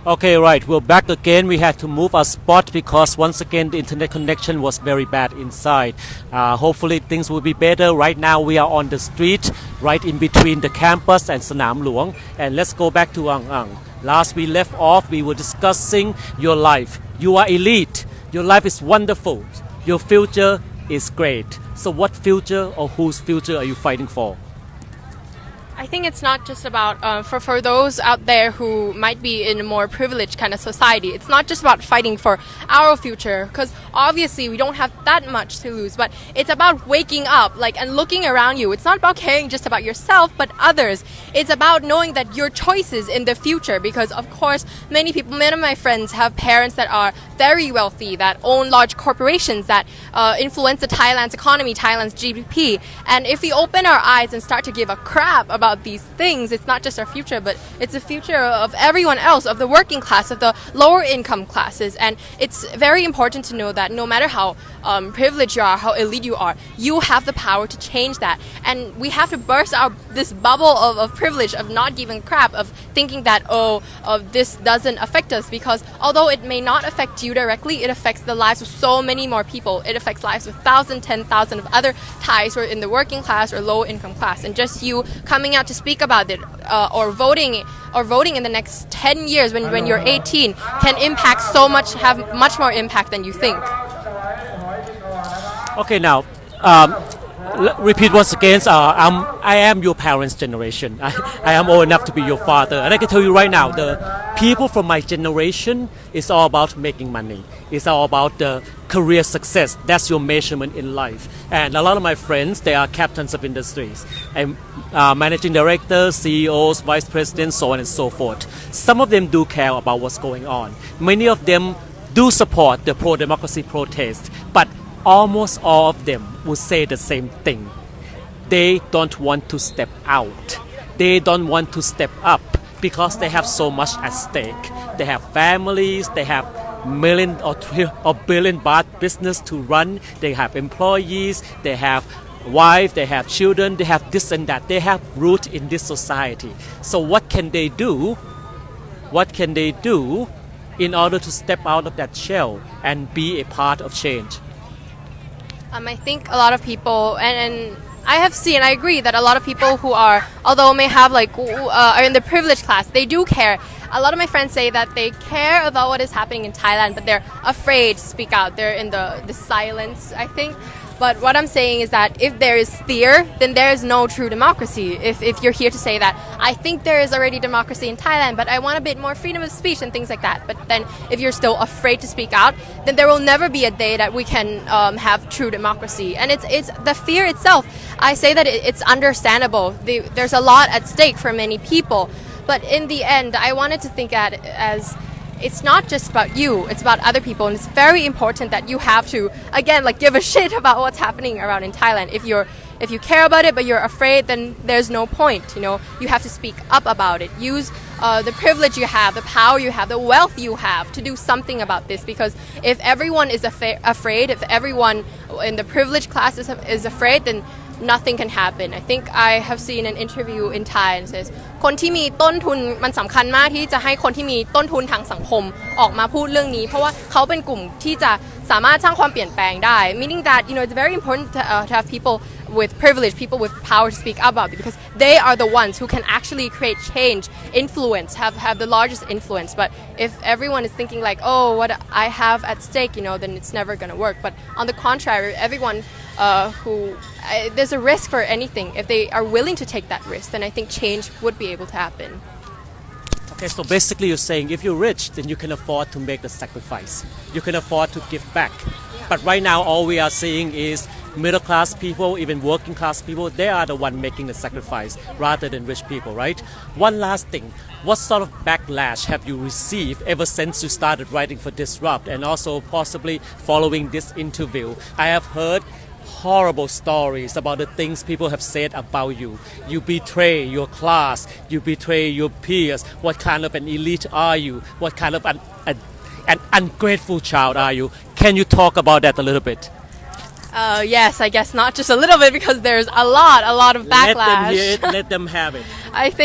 Okay, right. We're back again. We had to move our spot because once again the internet connection was very bad inside. Hopefully things will be better. Right now we are on the street, right in between the campus and Sanam Luang. And let's go back to Ang Ang. Last we left off, we were discussing your life. You are elite. Your life is wonderful. Your future is great. So what future or whose future are you fighting for? I think it's not just about, for those out there who might be in a more privileged kind of society, it's not just about fighting for our future, because obviously we don't have that much to lose, but it's about waking up, and looking around you. It's not about caring just about yourself, but others. It's about knowing that your choices in the future, because of course, many of my friends have parents that are very wealthy, that own large corporations, that influence Thailand's economy, Thailand's GDP. And if we open our eyes and start to give a crap about these things, it's not just our future, but it's the future of everyone else, of the working class, of the lower income classes. And it's very important to know that no matter how privileged you are, how elite you are, you have the power to change that. And we have to burst out this bubble of privilege, of not giving a crap, of thinking that, this doesn't affect us, because although it may not affect you directly, it affects the lives of so many more people. It affects lives of 1,000, 10,000 of other Thais who are in the working class or low income class. And just you coming out to speak about it, or voting in the next 10 years when you're 18 can impact so much, have much more impact than you think. Okay, now repeat once again. I am your parents' generation. I am old enough to be your father, and I can tell you right now, the people from my generation is all about making money. It's all about the career success. That's your measurement in life. And a lot of my friends, they are captains of industries, and managing directors, CEOs, vice presidents, so on and so forth. Some of them do care about what's going on. Many of them do support the pro-democracy protest, but almost all of them would say the same thing. They don't want to step out. They don't want to step up because they have so much at stake. They have families, they have million or billion baht business to run, they have employees, they have wife, they have children, they have this and that. They have root in this society. So what can they do? What can they do in order to step out of that shell and be a part of change? I think a lot of people, and I have seen, I agree that a lot of people who are, although may have are in the privileged class, they do care. A lot of my friends say that they care about what is happening in Thailand, but they're afraid to speak out. They're in the silence, I think. But what I'm saying is that if there is fear, then there is no true democracy. If you're here to say that, I think there is already democracy in Thailand, but I want a bit more freedom of speech and things like that. But then if you're still afraid to speak out, then there will never be a day that we can have true democracy. And it's the fear itself. I say that it's understandable. There's a lot at stake for many people. But in the end, I wanted to think at it as it's not just about you, it's about other people, and it's very important that you have to, again, give a shit about what's happening around in Thailand. If you care about it but you're afraid, then there's no point. You have to speak up about it. Use the privilege you have, the power you have, the wealth you have to do something about this, because if everyone is afraid, if everyone in the privileged class is afraid, then nothing can happen. I think I have seen an interview in Thai and says คนที่มีต้นทุนมันสำคัญมากที่จะให้คนที่มีต้นทุนทางสังคมออกมาพูดเรื่องนี้เพราะว่าเขาเป็นกลุ่มที่จะสามารถสร้างความเปลี่ยนแปลงได้ meaning that it's very important to have people with privilege, people with power to speak about it, because they are the ones who can actually create change, influence, have the largest influence. But if everyone is thinking what I have at stake, then it's never going to work. But on the contrary, everyone there's a risk for anything. If they are willing to take that risk, then I think change would be able to happen. Okay, so basically you're saying if you're rich, then you can afford to make the sacrifice. You can afford to give back. But right now, all we are seeing is middle class people, even working class people, they are the one making the sacrifice rather than rich people, right? One last thing, what sort of backlash have you received ever since you started writing for Disrupt and also possibly following this interview? I have heard horrible stories about the things people have said about you. You betray your class, you betray your peers. What kind of an elite are you? What kind of an ungrateful child are you? Can you talk about that a little bit? Yes, I guess not just a little bit, because there's a lot of backlash. Let them hear it, let them have it. I think